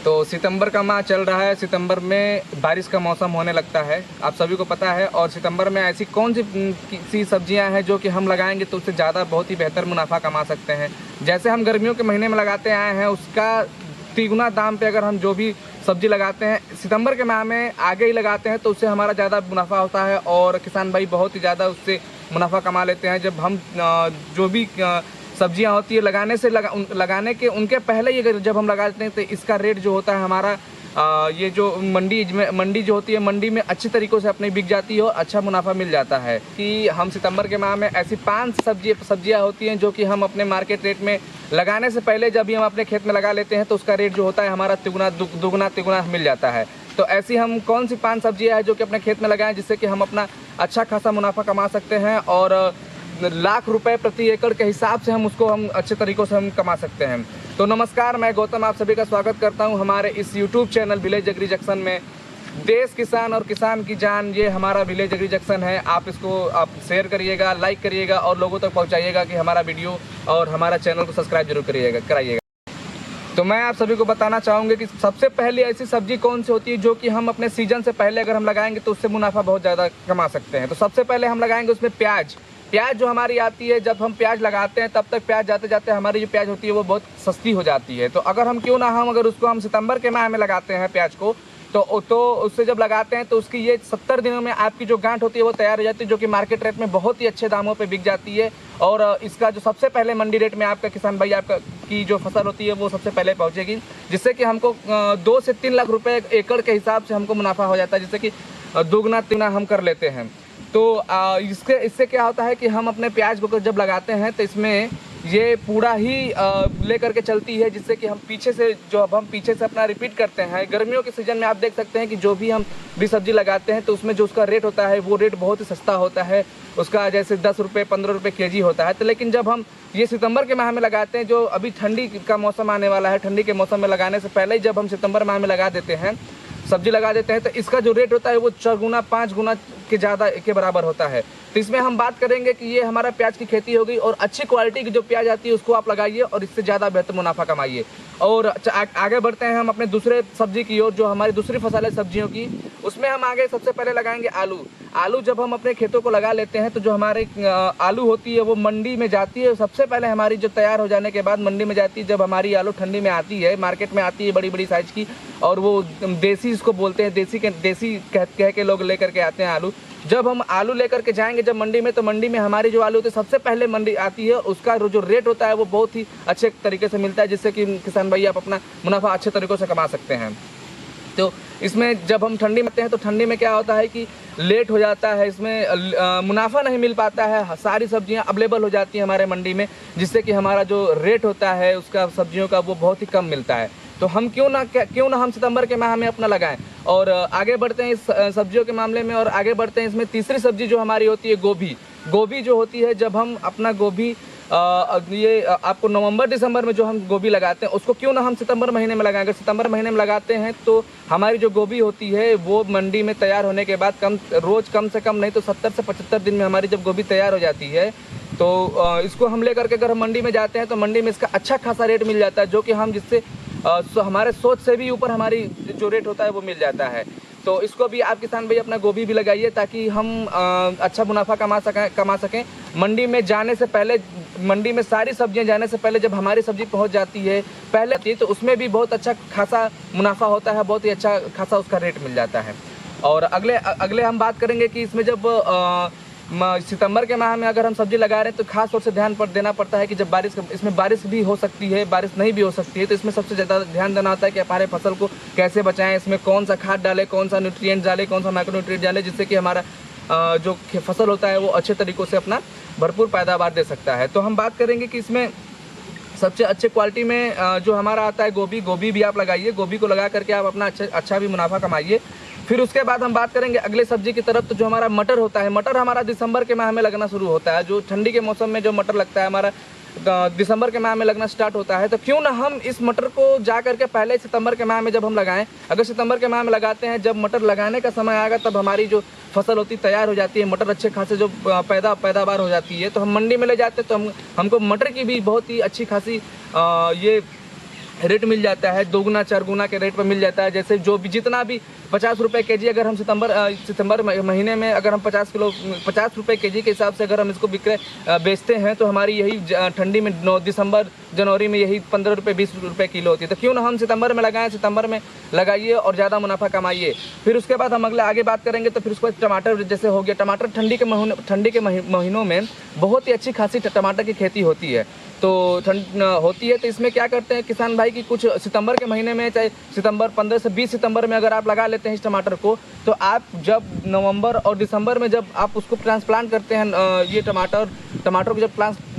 तो सितंबर का माह चल रहा है। सितंबर में बारिश का मौसम होने लगता है, आप सभी को पता है। और सितंबर में ऐसी कौन सी सब्जियां हैं जो कि हम लगाएंगे तो उससे ज़्यादा बहुत ही बेहतर मुनाफा कमा सकते हैं। जैसे हम गर्मियों के महीने में लगाते आए हैं, उसका तिगुना दाम पे अगर हम जो भी सब्जी लगाते हैं सितंबर के माह में आगे ही लगाते हैं तो उससे हमारा ज़्यादा मुनाफा होता है और किसान भाई बहुत ही ज़्यादा उससे मुनाफा कमा लेते हैं। जब हम जो भी सब्जियां होती है लगाने के उनके पहले ही अगर जब हम लगा देते हैं तो इसका रेट जो होता है हमारा ये जो मंडी जो होती है, मंडी में अच्छी तरीक़ों से अपनी बिक जाती है और अच्छा मुनाफा मिल जाता है। कि हम सितंबर के माह में ऐसी 5 सब्जियां होती हैं जो कि हम अपने मार्केट रेट में लगाने से पहले जब भी हम अपने खेत में लगा लेते हैं तो उसका रेट जो होता है हमारा दुगुना तिगुना मिल जाता है। तो ऐसी हम कौन सी 5 सब्जियाँ हैं जो कि अपने खेत में लगाएं जिससे कि हम अपना अच्छा खासा मुनाफा कमा सकते हैं और लाख रुपए प्रति एकड़ के हिसाब से हम अच्छे तरीक़ों से हम कमा सकते हैं। तो नमस्कार, मैं गौतम आप सभी का स्वागत करता हूं हमारे इस YouTube channel Village Agri Junction में। देश किसान और किसान की जान, ये हमारा विलेज एग्री जंक्शन है। आप शेयर करिएगा, लाइक करिएगा और लोगों तक पहुंचाइएगा कि हमारा वीडियो और हमारा चैनल को सब्सक्राइब जरूर कराइएगा। तो मैं आप सभी को बताना चाहूँगी कि सबसे पहले ऐसी सब्जी कौन सी होती है जो कि हम अपने सीजन से पहले अगर हम लगाएंगे तो उससे मुनाफा बहुत ज़्यादा कमा सकते हैं। तो सबसे पहले हम लगाएंगे उसमें प्याज जो हमारी आती है। जब हम प्याज लगाते हैं तब तक प्याज जाते जाते हमारी जो प्याज होती है वो बहुत सस्ती हो जाती है। तो अगर हम अगर उसको हम सितंबर के माह में लगाते हैं प्याज को तो उससे जब लगाते हैं तो उसकी ये 70 दिनों में आपकी जो गांठ होती है वो तैयार हो जाती है, जो कि मार्केट रेट में बहुत ही अच्छे दामों पे बिक जाती है। और इसका जो सबसे पहले मंडी रेट में आपका किसान भाई की जो फसल होती है वो सबसे पहले पहुंचेगी, जिससे कि हमको 2 से 3 लाख रुपए एकड़ के हिसाब से हमको मुनाफा हो जाता है, जिससे कि दुगना तिगुना हम कर लेते हैं। तो इससे क्या होता है कि हम अपने प्याज को जब लगाते हैं तो इसमें ये पूरा ही लेकर के चलती है, जिससे कि हम पीछे से अपना रिपीट करते हैं। गर्मियों के सीज़न में आप देख सकते हैं कि जो भी हम सब्जी लगाते हैं तो उसमें जो उसका रेट होता है वो रेट बहुत ही सस्ता होता है। उसका जैसे 10 रुपये 15 रुपये केजी होता है। तो लेकिन जब हम ये सितंबर के माह में लगाते हैं, जो अभी ठंडी का मौसम आने वाला है, ठंडी के मौसम में लगाने से पहले ही जब हम सितंबर माह में लगा देते हैं, सब्जी लगा देते हैं, तो इसका जो रेट होता है वो 4 गुना 5 गुना के बराबर होता है। तो इसमें हम बात करेंगे कि ये हमारा प्याज की खेती हो गई और अच्छी क्वालिटी की जो प्याज आती है उसको आप लगाइए और इससे ज़्यादा बेहतर मुनाफा कमाइए। और आगे बढ़ते हैं हम अपने दूसरे सब्जी की ओर, जो हमारी दूसरी फसल है सब्जियों की। उसमें हम आगे सबसे पहले लगाएंगे आलू। जब हम अपने खेतों को लगा लेते हैं तो जो हमारे आलू होती है वो मंडी में जाती है। सबसे पहले हमारी जो तैयार हो जाने के बाद मंडी में जाती है। जब हमारी आलू ठंडी में आती है, मार्केट में आती है बड़ी बड़ी साइज़ की, और वो देसी इसको बोलते हैं, देसी कह के लोग लेकर के आते हैं आलू। जब हम आलू लेकर के जाएंगे जब मंडी में, तो मंडी में हमारी जो आलू होती है सबसे पहले मंडी आती है, उसका जो रेट होता है वो बहुत ही अच्छे तरीके से मिलता है, जिससे कि किसान भाई आप अपना मुनाफा अच्छे तरीक़ों से कमा सकते हैं। तो इसमें जब हम ठंडी में आते हैं तो ठंडी में क्या होता है कि लेट हो जाता है, इसमें मुनाफा नहीं मिल पाता है। सारी सब्जियां अवेलेबल हो जाती हैं हमारे मंडी में, जिससे कि हमारा जो रेट होता है उसका सब्जियों का वो बहुत ही कम मिलता है। तो हम क्यों ना हम सितंबर के माह में अपना लगाएं। और आगे बढ़ते हैं इस सब्जियों के मामले में, और आगे बढ़ते हैं इसमें तीसरी सब्जी जो हमारी होती है गोभी जो होती है। जब हम अपना गोभी ये आपको नवंबर दिसंबर में जो हम गोभी लगाते हैं उसको क्यों ना हम सितंबर महीने में लगाएंगे। सितंबर महीने में लगाते हैं तो हमारी जो गोभी होती है वो मंडी में तैयार होने के बाद रोज़ कम से कम नहीं तो 70 से 75 दिन में हमारी जब गोभी तैयार हो जाती है तो इसको हम लेकर के अगर हम मंडी में जाते हैं तो मंडी में इसका अच्छा खासा रेट मिल जाता है, जो कि हम जिससे हमारे सोच से भी ऊपर हमारी जो रेट होता है वो मिल जाता है। तो इसको भी आप किसान भाई अपना गोभी भी लगाइए ताकि हम अच्छा मुनाफा कमा सकें। मंडी में जाने से पहले, मंडी में सारी सब्जियां जाने से पहले जब हमारी सब्जी पहुंच जाती है पहले तो उसमें भी बहुत अच्छा खासा मुनाफा होता है, बहुत ही अच्छा खासा उसका रेट मिल जाता है। और अगले हम बात करेंगे कि इसमें जब सितंबर के माह में अगर हम सब्जी लगा रहे हैं तो खास तौर से ध्यान देना पड़ता है कि जब इसमें बारिश भी हो सकती है, बारिश नहीं भी हो सकती है। तो इसमें सबसे ज़्यादा ध्यान देना होता है कि हमारे फसल को कैसे बचाएं, इसमें कौन सा खाद डालें, कौन सा न्यूट्रिएंट डालें, कौन सा माइक्रोन्यूट्रिएंट डालें, जिससे कि हमारा जो फसल होता है वो अच्छे तरीक़ों से अपना भरपूर पैदावार दे सकता है। तो हम बात करेंगे कि इसमें सबसे अच्छे क्वालिटी में जो हमारा आता है गोभी भी आप लगाइए। गोभी को लगा करके आप अपना अच्छा भी मुनाफा कमाइए। फिर उसके बाद हम बात करेंगे अगले सब्जी की तरफ। तो जो हमारा मटर होता है, मटर हमारा दिसंबर के माह में लगना शुरू होता है। जो ठंडी के मौसम में जो मटर लगता है हमारा दिसंबर के माह में लगना स्टार्ट होता है। तो क्यों ना हम इस मटर को जा करके पहले सितंबर के माह में जब हम लगाएं। अगर सितंबर के माह में लगाते हैं, जब मटर लगाने का समय आएगा तब हमारी जो फसल होती तैयार हो जाती है, मटर अच्छे खासे जो पैदावार हो जाती है, तो हम मंडी में ले जाते हैं तो हमको मटर की भी बहुत ही अच्छी खासी ये रेट मिल जाता है, दोगुना चारगुना के रेट पर मिल जाता है। जैसे जो भी जितना भी 50 रुपये के जी अगर हम सितंबर महीने में अगर हम 50 रुपये के जी के हिसाब से अगर हम इसको बेचते हैं तो हमारी यही ठंडी में दिसंबर जनवरी में यही 15 रुपये 20 रुपये किलो होती है। तो क्यों ना हम सितंबर में लगाएं, सितंबर में लगाइए और ज़्यादा मुनाफा कमाइए। फिर उसके बाद हम आगे बात करेंगे। तो फिर उसके बाद टमाटर जैसे हो गया, टमाटर ठंडी के महीनों में बहुत ही अच्छी खासी टमाटर की खेती होती है। तो ठंड होती है तो इसमें क्या करते हैं किसान भाई कि कुछ सितंबर के महीने में, चाहे सितंबर 15 से 20 सितंबर में अगर आप लगा लेते हैं इस टमाटर को, तो आप जब नवंबर और दिसंबर में जब आप उसको ट्रांसप्लांट करते हैं, ये टमाटर को जब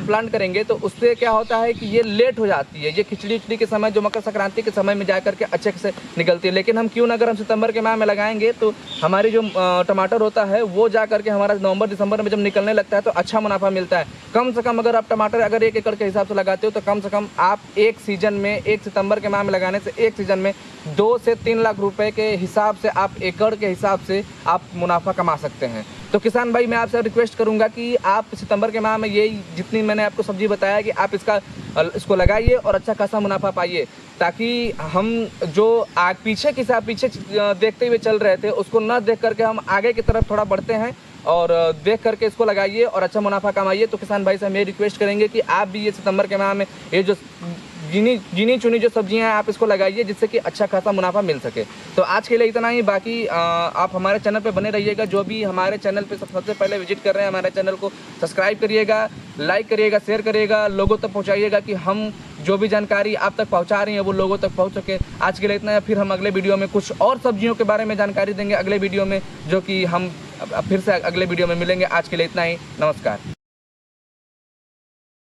प्लांट करेंगे तो उससे क्या होता है कि ये लेट हो जाती है। ये खिचड़ी के समय जो मकर संक्रांति के समय में जा करके अच्छे से निकलती है। लेकिन हम क्यों ना अगर हम सितंबर के माह में लगाएंगे तो हमारी जो टमाटर होता है वो जा करके हमारा नवंबर दिसंबर में जब निकलने लगता है तो अच्छा मुनाफा मिलता है। कम से कम अगर आप टमाटर अगर 1 एकड़ के हिसाब से लगाते हो तो कम से कम आप एक सीजन में, एक सितंबर के माह में लगाने से एक सीजन में 2 से 3 लाख रुपए के हिसाब से आप एकड़ के हिसाब से आप मुनाफा कमा सकते हैं। तो किसान भाई मैं आपसे रिक्वेस्ट करूंगा कि आप सितंबर के माह में ये जितनी मैंने आपको सब्जी बताया कि आप इसको लगाइए और अच्छा खासा मुनाफा पाइए, ताकि हम जो पीछे देखते हुए चल रहे थे उसको न देख करके हम आगे की तरफ थोड़ा बढ़ते हैं और देख करके इसको लगाइए और अच्छा मुनाफा कमाइए। तो किसान भाई से हम ये रिक्वेस्ट करेंगे कि आप भी ये सितंबर के माह में ये जो गिनी चुनी जो सब्जियां हैं आप इसको लगाइए, जिससे कि अच्छा खासा मुनाफा मिल सके। तो आज के लिए इतना ही। बाकी आप हमारे चैनल पे बने रहिएगा। जो भी हमारे चैनल पे सबसे पहले विजिट कर रहे हैं हमारे चैनल को सब्सक्राइब करिएगा, लाइक करिएगा, शेयर करिएगा, लोगों तक पहुँचाइएगा कि हम जो भी जानकारी आप तक पहुँचा रही हैं वो लोगों तक पहुँच सके। आज के लिए इतना है। फिर हम अगले वीडियो में कुछ और सब्जियों के बारे में जानकारी देंगे अगले वीडियो में, जो कि हम फिर से अगले वीडियो में मिलेंगे। आज के लिए इतना ही। नमस्कार।